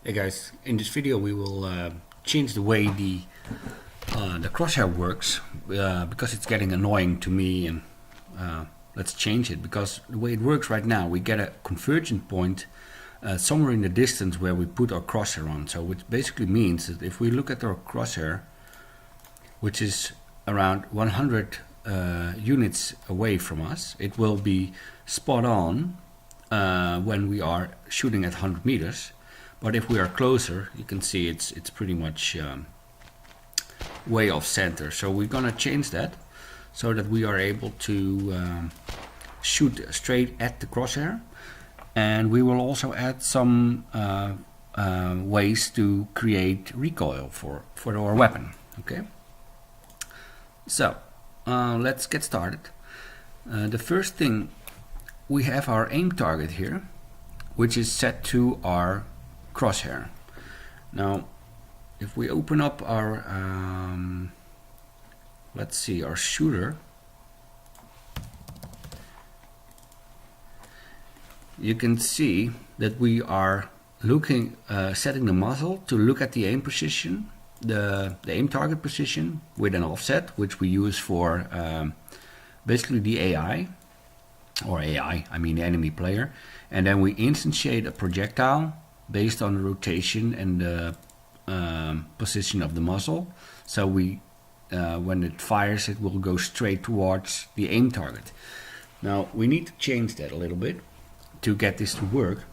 Hey guys, in this video we will change the way the crosshair works because it's getting annoying to me, and let's change it. Because the way it works right now, we get a convergent point somewhere in the distance where we put our crosshair on. So which basically means that if we look at our crosshair, which is around 100 units away from us, it will be spot on when we are shooting at 100 meters. But if we are closer, you can see it's pretty much way off center. So we're gonna change that so that we are able to shoot straight at the crosshair, and we will also add some ways to create recoil for our weapon. Okay. So let's get started. The first thing, we have our aim target here, which is set to our crosshair. Now if we open up our let's see, our shooter, you can see that we are looking setting the muzzle to look at the aim position, the aim target position, with an offset, which we use for basically the AI, I mean the enemy player, and then we instantiate a projectile based on the rotation and the position of the muzzle. So we, when it fires, it will go straight towards the aim target. Now we need to change that a little bit to get this to work.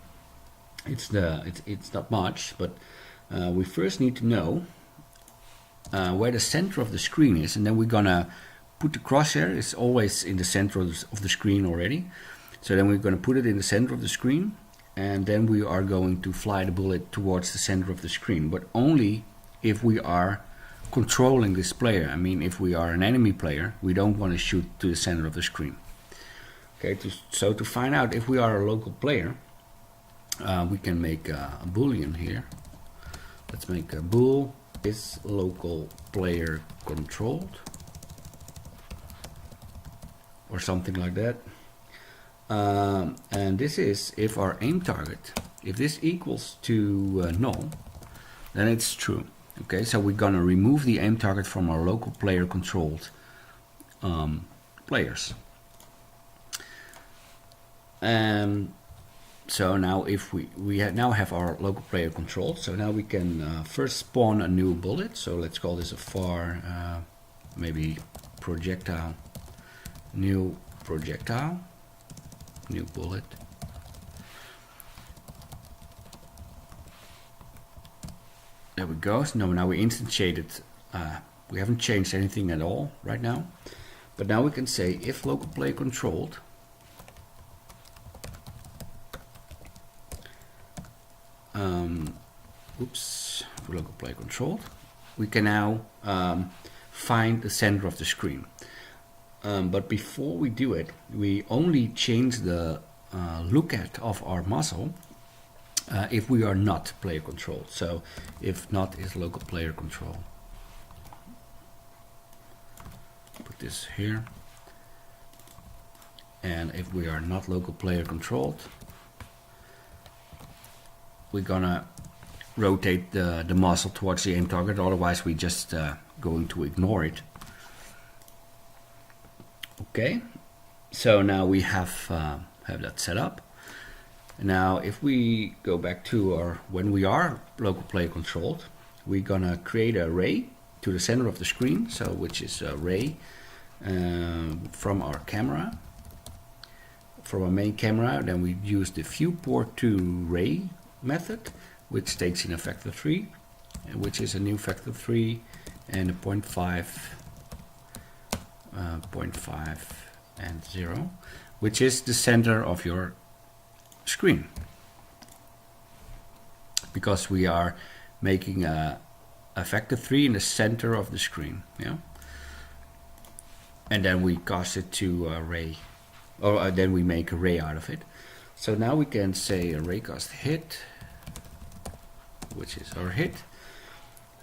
It's not much, but we first need to know where the center of the screen is, and then we're gonna put the crosshair. It's always in the center of the screen already. So then we're gonna put it in the center of the screen, and then we are going to fly the bullet towards the center of the screen, but only if we are controlling this player. I mean, if we are an enemy player, we don't want to shoot to the center of the screen. Okay, so to find out if we are a local player, we can make a boolean here. Let's make a bool is local player controlled, or something like that. And this is if our aim target, if this equals to null, then it's true. Okay, so we're gonna remove the aim target from our local player controlled players. And so now if we now have our local player controlled, so now we can first spawn a new bullet. So let's call this a far maybe projectile, new projectile, new bullet. There we go. So now we instantiated. We haven't changed anything at all right now, but now we can say if local player controlled, for local player controlled, we can now find the center of the screen. But before we do it, we only change the look at of our muzzle if we are not player controlled. So if not is local player control. Put this here. And if we are not local player controlled, we're gonna rotate the muzzle towards the aim target. Otherwise we just going to ignore it. Okay, so now we have that set up. Now if we go back to our, when we are local player controlled, we're gonna create an array to the center of the screen, so which is an array from our camera, from our main camera. Then we use the viewport to ray method, which takes in a factor 3, which is a new factor 3 and a 0.5 and 0, which is the center of your screen, because we are making a factor 3 in the center of the screen. Yeah, and then we cast it to a ray, or then we make a ray out of it. So now we can say a raycast hit, which is our hit,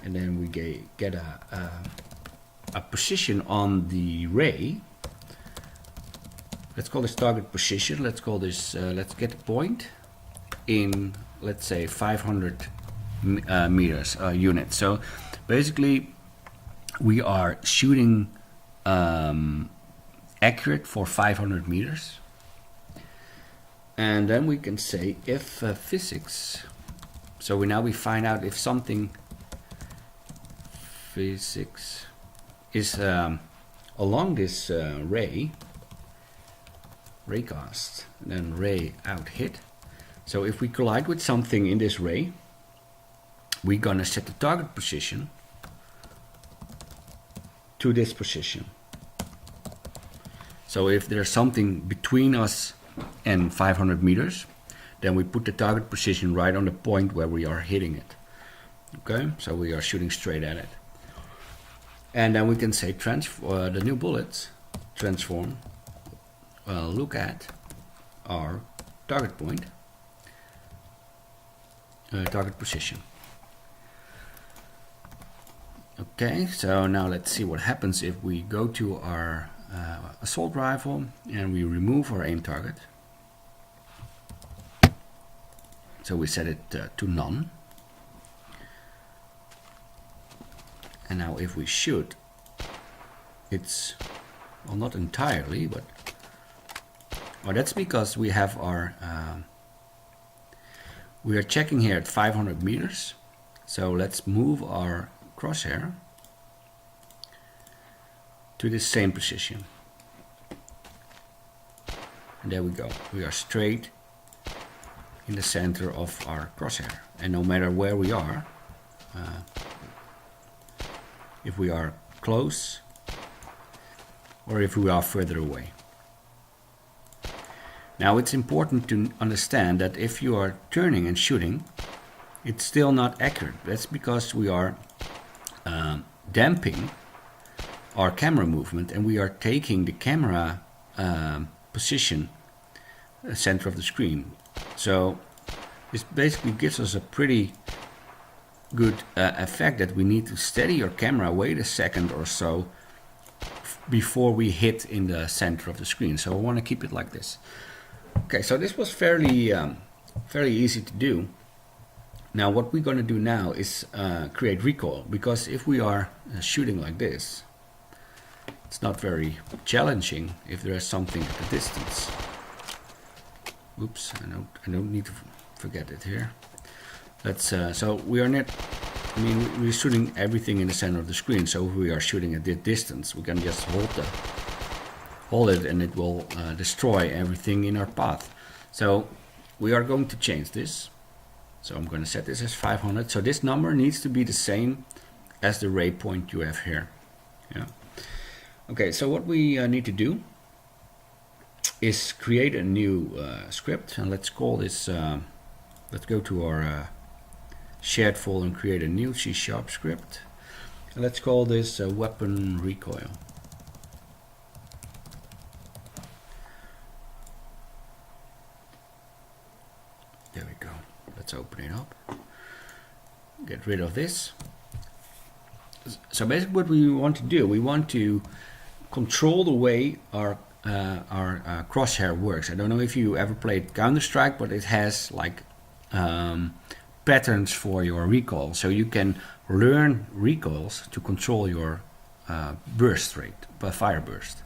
and then we get a position on the ray. Let's call this target position. Let's call this let's get a point in, let's say 500 meters units. So basically we are shooting accurate for 500 meters. And then we can say if physics. So we find out if something physics is along this raycast, and then ray out hit. So if we collide with something in this ray, we're gonna set the target position to this position. So if there's something between us and 500 meters, then we put the target position right on the point where we are hitting it. Okay, so we are shooting straight at it. And then we can say the new bullets transform, look at our target point, target position. Okay, so now let's see what happens if we go to our assault rifle and we remove our aim target. So we set it to none. And now if we shoot, it's, well, not entirely, but well, that's because we have our we are checking here at 500 meters. So let's move our crosshair to the same position. And there we go. We are straight in the center of our crosshair. And no matter where we are, if we are close or if we are further away. Now it's important to understand that if you are turning and shooting, it's still not accurate. That's because we are damping our camera movement, and we are taking the camera position center of the screen. So this basically gives us a pretty good effect that we need to steady your camera, wait a second or so before we hit in the center of the screen. So I want to keep it like this. Okay, so this was fairly easy to do. Now what we're going to do now is create recoil, because if we are shooting like this, it's not very challenging if there is something at a distance. Oops, I don't need to forget it here. Let's so we are not, I mean, we're shooting everything in the center of the screen. So if we are shooting at this distance, we can just hold it and it will destroy everything in our path. So we are going to change this. So I'm going to set this as 500. So this number needs to be the same as the ray point you have here. Yeah. Okay, so what we need to do is create a new script, and let's call this, let's go to our shared folder and create a new C# script. And let's call this weapon recoil. There we go. Let's open it up. Get rid of this. So basically what we want to do, we want to control the way our crosshair works. I don't know if you ever played Counter-Strike, but it has like patterns for your recoil. So you can learn recoils to control your burst rate, fire burst.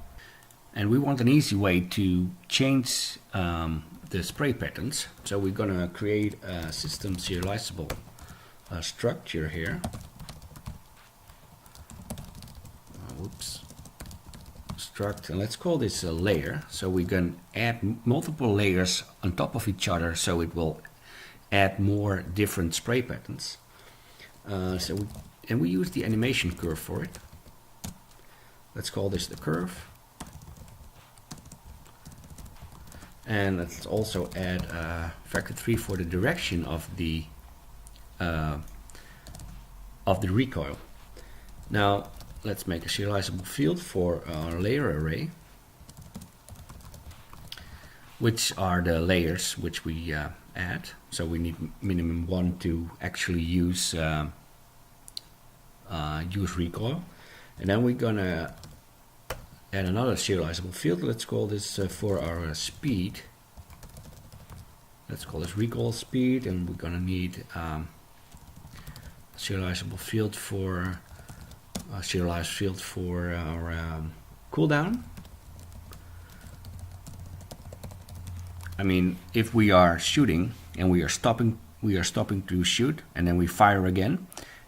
And we want an easy way to change the spray patterns. So we're gonna create a system serializable structure here. Whoops. Struct, and let's call this a layer. So we can add multiple layers on top of each other, so it will add more different spray patterns. We use the animation curve for it. Let's call this the curve. And let's also add factor 3 for the direction of the recoil. Now let's make a serializable field for our layer array, which are the layers which we add. So we need minimum 1 to actually use recoil. And then we're gonna add another serializable field. Let's call this for our speed. Let's call this recoil speed, and we're gonna need serializable field for serialized field for our cooldown. I mean, if we are shooting and we are stopping to shoot and then we fire again,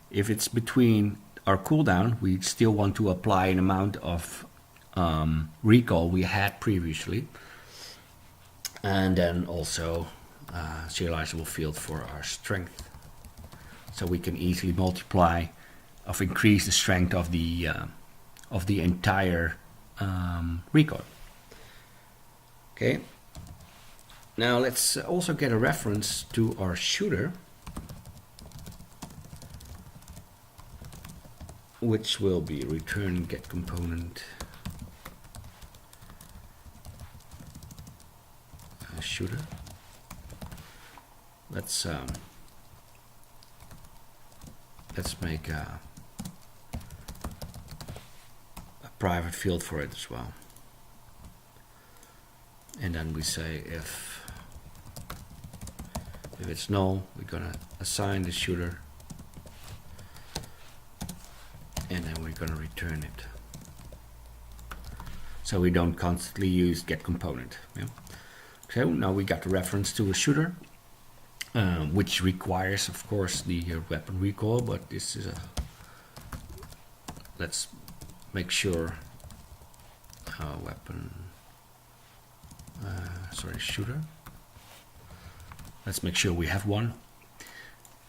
if it's between our cooldown, we still want to apply an amount of recoil we had previously, and then also serializable field for our strength, so we can easily multiply or increase the strength of the entire recoil. Okay. Now let's also get a reference to our shooter, which will be return get component shooter. Let's make a private field for it as well, and then we say if it's null, we're gonna assign the shooter, and then we're gonna return it, so we don't constantly use get component. Yeah? So now we got the reference to a shooter, which requires, of course, the weapon recoil, but this is a, let's make sure weapon, shooter. Let's make sure we have one.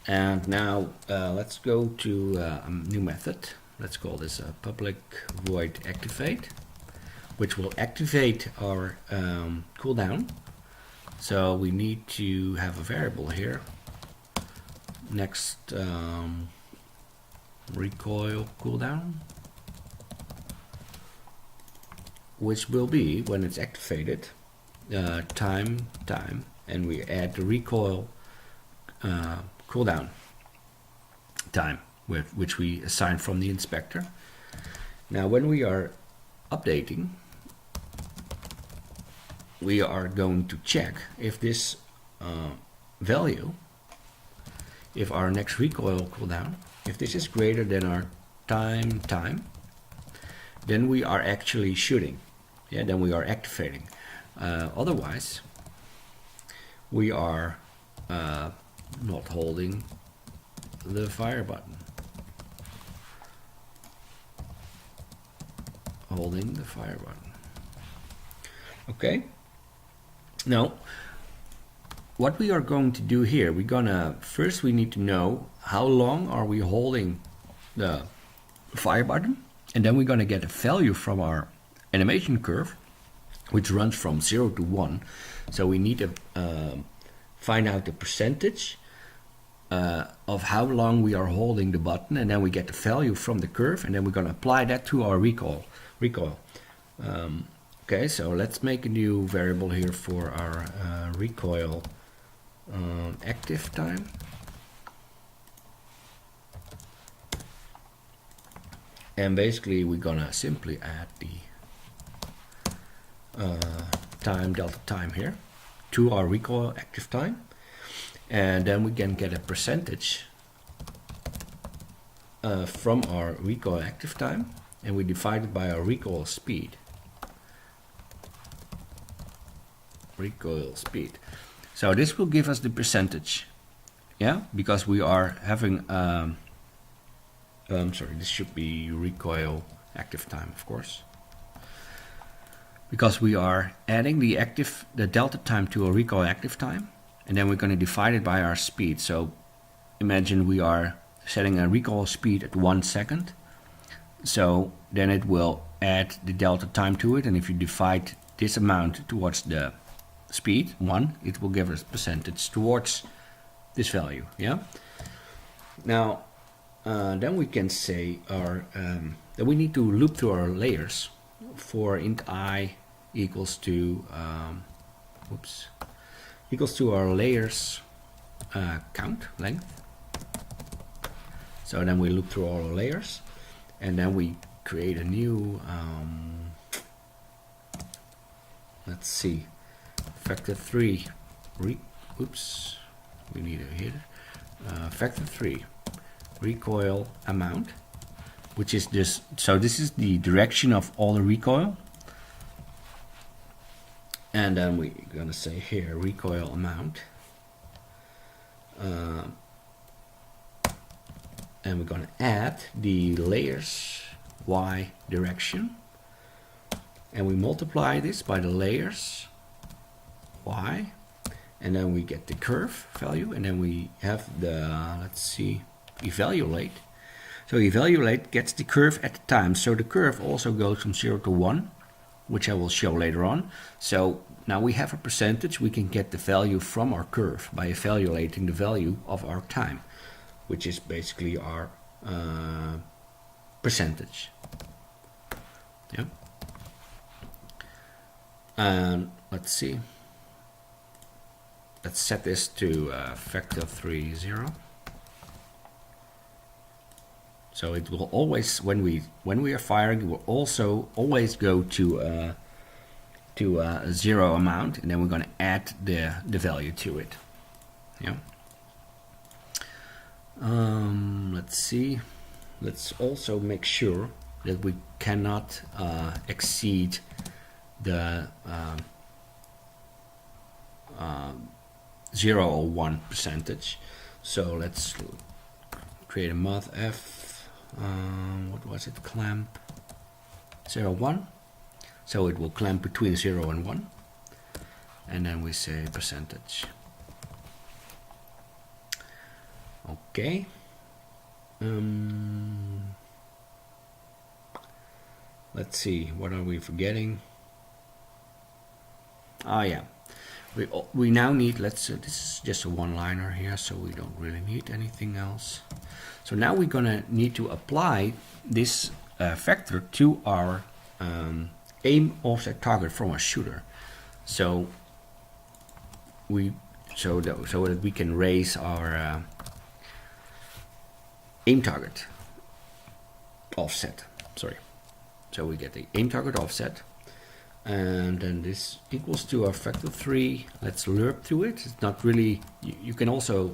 And now let's go to a new method. Let's call this a public void activate, which will activate our cooldown. So we need to have a variable here. Next recoil cooldown, which will be, when it's activated, time, and we add the recoil cooldown time, which we assign from the inspector. Now when we are updating, we are going to check if this value, if our next recoil cooldown, if this is greater than our time, then we are actually shooting. Yeah, then we are activating. Otherwise, we are not holding the fire button. Holding the fire button. Okay. Now, what we are going to do here, first we need to know how long are we holding the fire button, and then we're gonna get a value from our animation curve, which runs from 0 to 1. So we need to find out the percentage of how long we are holding the button, and then we get the value from the curve, and then we're going to apply that to our recoil. Okay, so let's make a new variable here for our recoil active time. And basically we're gonna simply add the delta time here to our recoil active time, and then we can get a percentage from our recoil active time, and we divide it by our recoil speed. So this will give us the percentage, yeah, because we are having this should be recoil active time, of course, because we are adding the delta time to a recoil active time, and then we're going to divide it by our speed. So imagine we are setting a recoil speed at 1 second, so then it will add the delta time to it, and if you divide this amount towards the speed 1, it will give us percentage towards this value. Yeah. Now then we can say that we need to loop through our layers for int I equals to our layers count length. So then we loop through all our layers, and then we create a new let's see, factor 3 we need a here factor 3 recoil amount, which is this. So this is the direction of all the recoil. And then we're going to say here recoil amount. And we're going to add the layers Y direction. And we multiply this by the layers Y. And then we get the curve value. And then we have the, let's see, evaluate. So evaluate gets the curve at the time. So the curve also goes from 0 to 1, which I will show later on. So now we have a percentage. We can get the value from our curve by evaluating the value of our time, which is basically our percentage. Yeah. And let's see. Let's set this to factor 30. So it will always, when we are firing, it will also always go to a 0 amount, and then we're going to add the value to it. Yeah. Let's see. Let's also make sure that we cannot exceed the 0 or 1 percentage. So let's create a mod F. What was it? Clamp 0, 1. So it will clamp between 0 and 1. And then we say percentage. Okay. Let's see, what are we forgetting? Ah, yeah. We now need, this is just a one-liner here, so we don't really need anything else. So now we're gonna need to apply this vector to our aim offset target from our shooter. So that we can raise our aim target offset. Sorry. So we get the aim target offset. And then this equals to our factor 3. Let's lerp to it. It's not really, you can also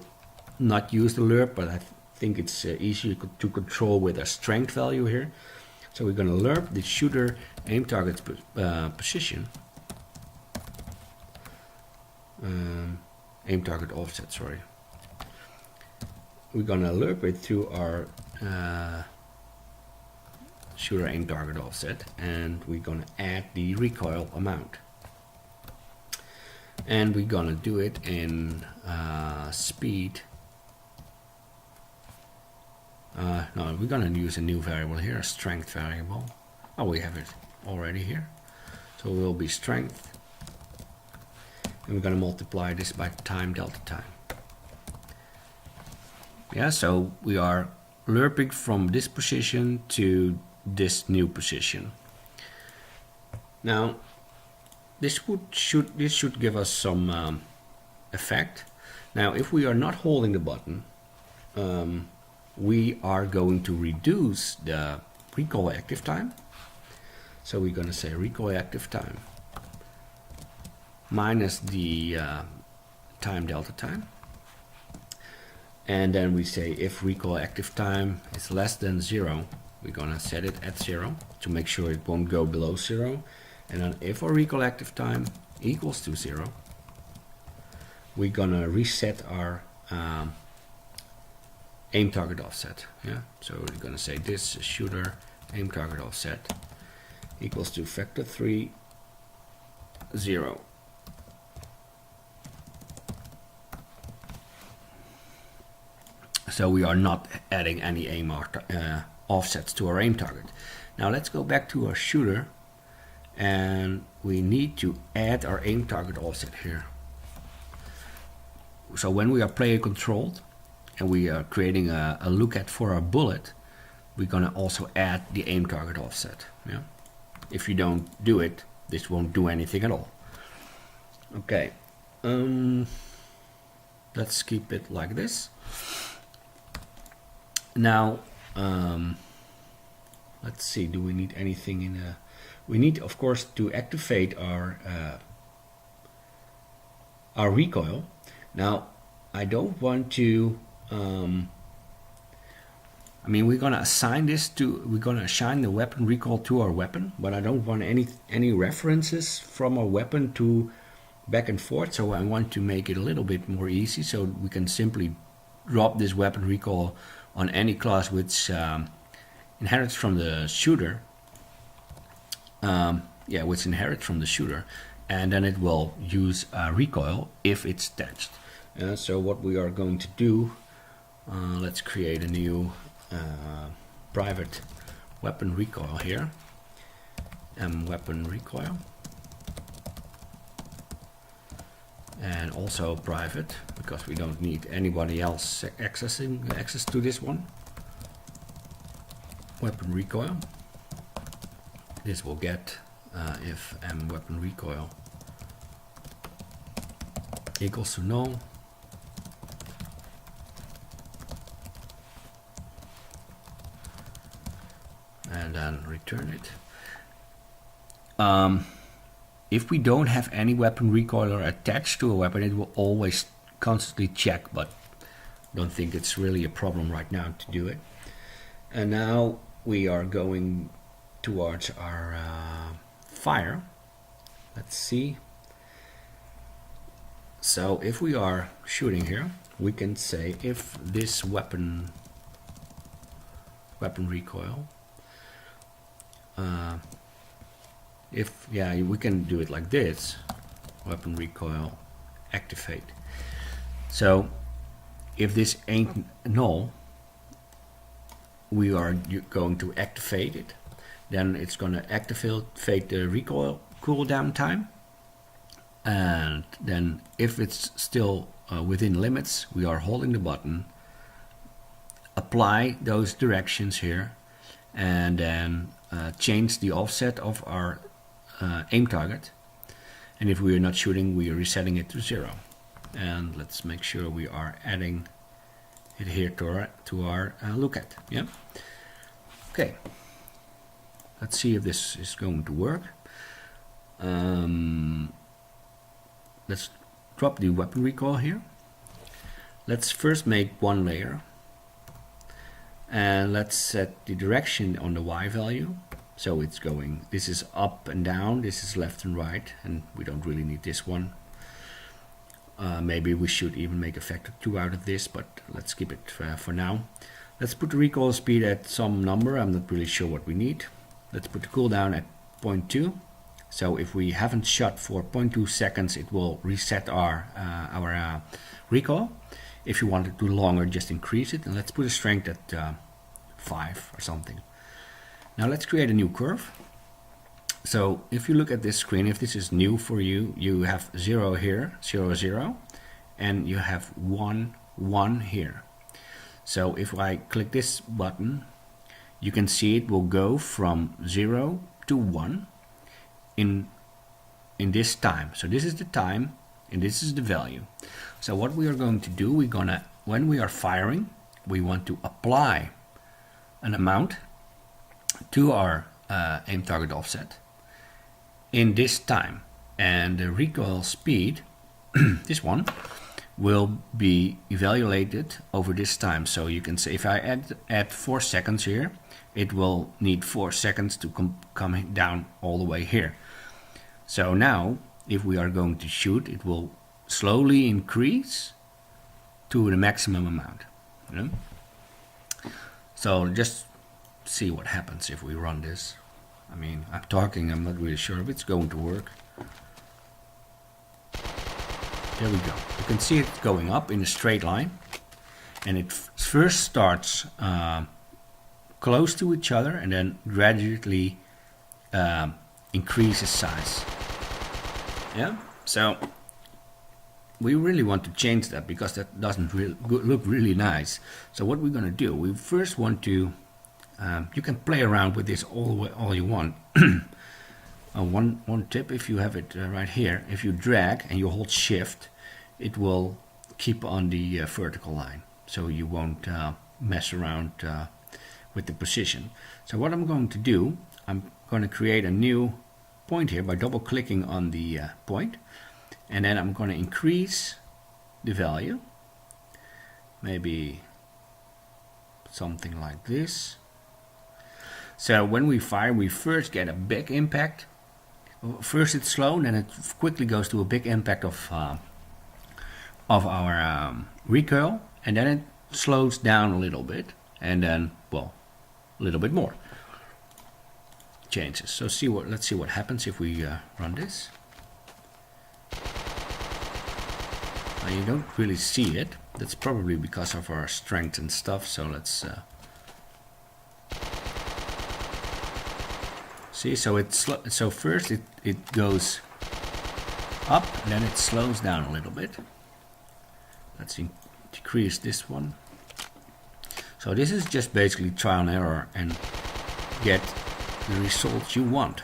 not use the lerp, but I think it's easier to control with a strength value here. So we're going to lerp the shooter aim target position. Aim target offset, sorry. We're going to lerp it through our shooter aim target offset, and we're going to add the recoil amount, and we're going to do it in speed. No, we're going to use a new variable here, a strength variable. Oh, we have it already here. So it will be strength, and we're going to multiply this by time delta time. Yeah, so we are lerping from this position to this new position. Now this should give us some effect. Now if we are not holding the button, we are going to reduce the recoil active time. So we're going to say recoil active time minus the time delta time. And then we say if recoil active time is less than 0, we're going to set it at 0 to make sure it won't go below 0. And then if our recoil active time equals to 0, we're going to reset our aim target offset. Yeah, so we're going to say this shooter aim target offset equals to factor 3, 0. So we are not adding any aim offsets to our aim target. Now let's go back to our shooter, and we need to add our aim target offset here. So when we are player controlled and we are creating a lookat for our bullet, we're gonna also add the aim target offset. Yeah. If you don't do it, this won't do anything at all. Okay. Let's keep it like this. Now, let's see, do we need anything in a... We need, of course, to activate our recoil. Now, I don't want to I mean, we're gonna assign the weapon recoil to our weapon, but I don't want any references from our weapon to back and forth, so I want to make it a little bit more easy, so we can simply drop this weapon recoil on any class which inherits from the shooter. Which inherits from the shooter, and then it will use recoil if it's attached. So what we are going to do, let's create a new private weapon recoil here. Weapon recoil, and also private, because we don't need anybody else access to this one. Weapon recoil. This will get if weapon recoil equals to null, and then return it. If we don't have any weapon recoiler attached to a weapon, it will always constantly check, but don't think it's really a problem right now to do it. And now we are going towards our fire. Let's see. So if we are shooting here, we can say if this weapon recoil, we can do it like this: weapon recoil activate. So if this ain't null, we are going to activate it. Then it's going to activate the recoil cooldown time, and then if it's still within limits, we are holding the button, apply those directions here, and then change the offset of our aim target. And if we are not shooting, we are resetting it to 0. And let's make sure we are adding it here to our lookat. Yeah. Okay. Let's see if this is going to work. Let's drop the weapon recoil here. Let's first make one layer, and let's set the direction on the Y value. So it's going, this is up and down, this is left and right, and we don't really need this one. Maybe we should even make a factor 2 out of this, but let's keep it for now. Let's put the recoil speed at some number. I'm not really sure what we need. Let's put the cooldown at 0.2. So if we haven't shot for 0.2 seconds, it will reset our recoil. If you want it to do longer, just increase it. And let's put a strength at 5 or something. Now let's create a new curve. So if you look at this screen, if this is new for you, you have 0 here, 0, 0, and you have 1, 1 here. So if I click this button, you can see it will go from 0 to 1 in this time. So this is the time and this is the value. So what we are going to do, when we are firing, we want to apply an amount to our aim target offset in this time, and the recoil speed, this one, will be evaluated over this time. So you can say if I add 4 seconds here, it will need 4 seconds to come down all the way here. So now if we are going to shoot, it will slowly increase to the maximum amount. You know? So just see what happens if we run this. I mean, I'm talking, I'm not really sure if it's going to work. There we go. You can see it going up in a straight line, and it first starts close to each other and then gradually increases size. Yeah, so we really want to change that because that doesn't look really nice. So what we're going to do, we first want to, you can play around with this all you want. One tip, if you have it right here, if you drag and you hold shift, it will keep on the vertical line, so you won't mess around with the position. So what I'm going to do, I'm going to create a new point here by double clicking on the point, and then I'm going to increase the value, maybe something like this. So when we fire, we first get a big impact. First it's slow, then it quickly goes to a big impact of our recoil, and then it slows down a little bit, and then, well, a little bit more. Changes. So let's see what happens if we run this. Now you don't really see it. That's probably because of our strength and stuff. So let's see. So first it goes up, and then it slows down a little bit. Let's decrease this one. So this is just basically trial and error and get the results you want.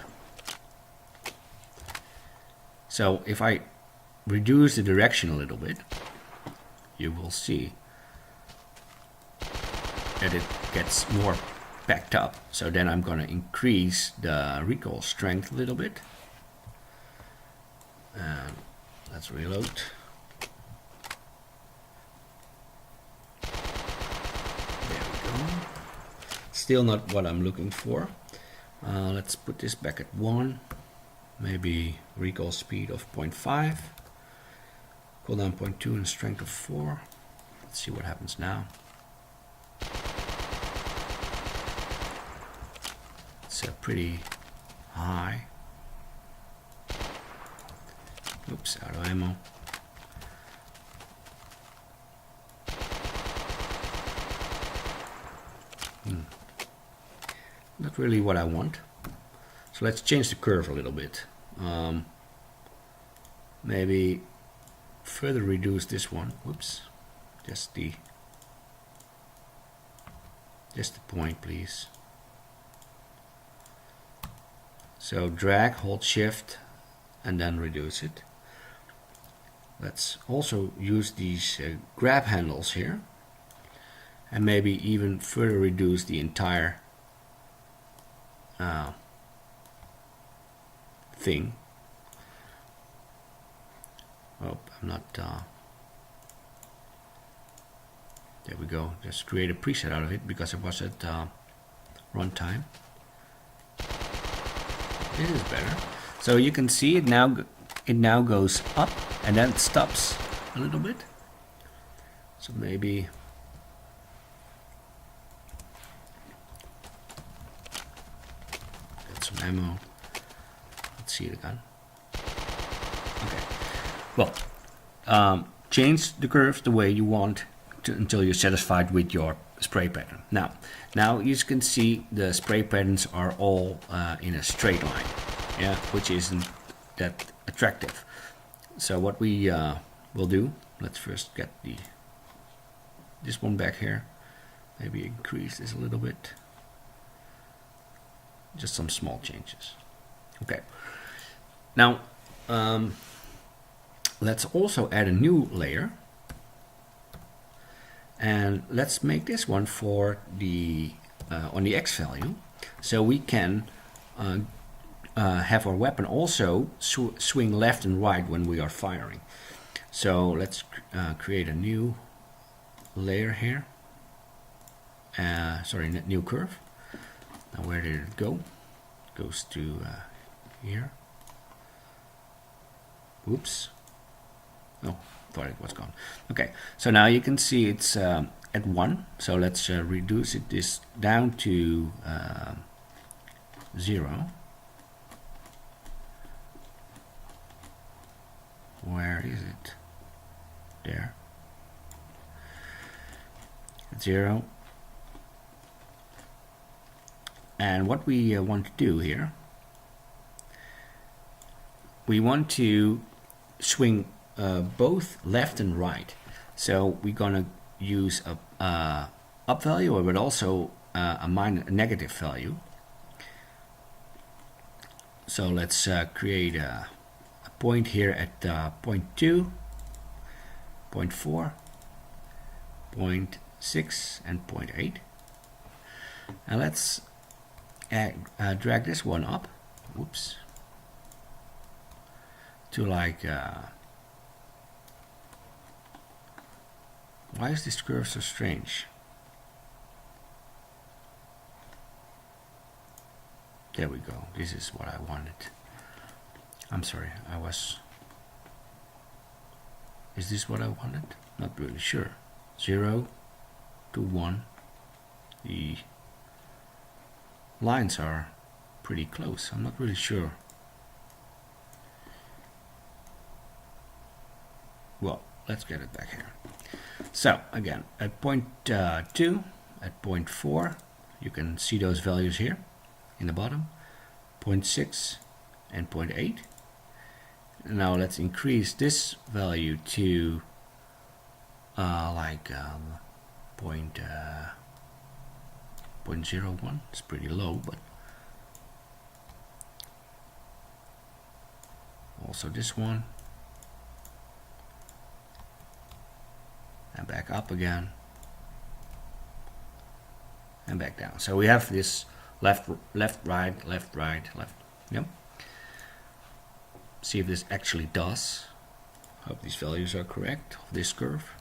So if I reduce the direction a little bit, you will see that it gets more packed up. So then I'm going to increase the recoil strength a little bit. And let's reload. There we go. Still not what I'm looking for. Let's put this back at 1. Maybe recoil speed of 0.5. Cooldown 0.2 and strength of 4. Let's see what happens now. It's pretty high. Oops, out of ammo. Not really what I want. So let's change the curve a little bit. Maybe further reduce this one. Whoops. Just the point, please. So drag, hold shift, and then reduce it. Let's also use these grab handles here, and maybe even further reduce the entire thing. Oh, I'm not. There we go. Just create a preset out of it because it was at runtime. This is better. So you can see it now. It now goes up and then it stops a little bit. So maybe. Got some ammo. Let's see it again. Okay. Well, change the curves the way you want until you're satisfied with your spray pattern. Now you can see the spray patterns are all in a straight line, yeah, which isn't that attractive. So what we will do, let's first get this one back here. Maybe increase this a little bit. Just some small changes. Okay. Now let's also add a new layer, and let's make this one for the on the X value, so we can have our weapon also swing left and right when we are firing. So let's create a new layer here. Sorry, new curve. Now where did it go? It goes to here. Oops. Oh, thought it was gone. Okay, so now you can see it's at 1. So let's reduce this down to 0. Where is it? There. 0. And what we want to do here, we want to swing both left and right. So we're gonna use a up value, but also a negative value. So let's create a point here at 0.2, 0.4, 0.6, and 0.8. And let's drag this one up. Whoops. To like. Why is this curve so strange? There we go. This is what I wanted. I'm sorry, is this what I wanted? Not really sure. 0 to 1. The lines are pretty close. I'm not really sure. Well, let's get it back here. So again, at point 2, at point 4, you can see those values here in the bottom, 0.6 and 0.8. Now let's increase this value to like 0.01. It's pretty low, but also this one, and back up again, and back down. So we have this left, right, left, right, left. Yep. See if this actually does. Hope these values are correct of this curve.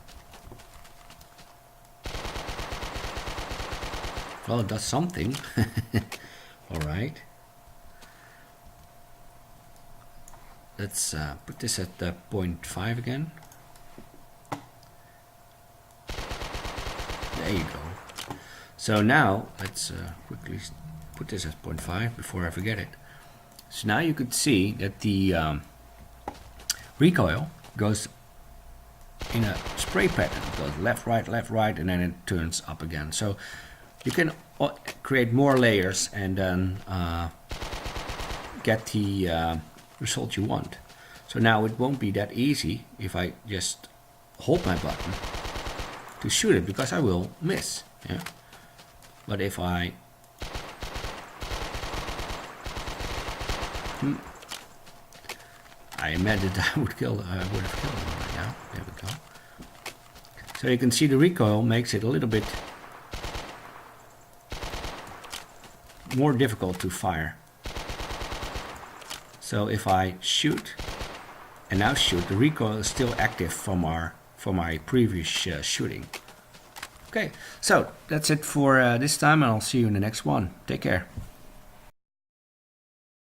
Well, it does something. All right. Let's put this at 0.5 again. There you go. So now let's quickly put this at 0.5 before I forget it. So now you could see that the recoil goes in a spray pattern. It goes left, right, and then it turns up again. So you can create more layers and then get the result you want. So now it won't be that easy if I just hold my button to shoot it, because I will miss. Yeah? But if I imagined I would have killed him right now. There we go. So you can see the recoil makes it a little bit more difficult to fire. So if I shoot and now shoot, the recoil is still active from my previous shooting. Okay, so that's it for this time, and I'll see you in the next one. Take care.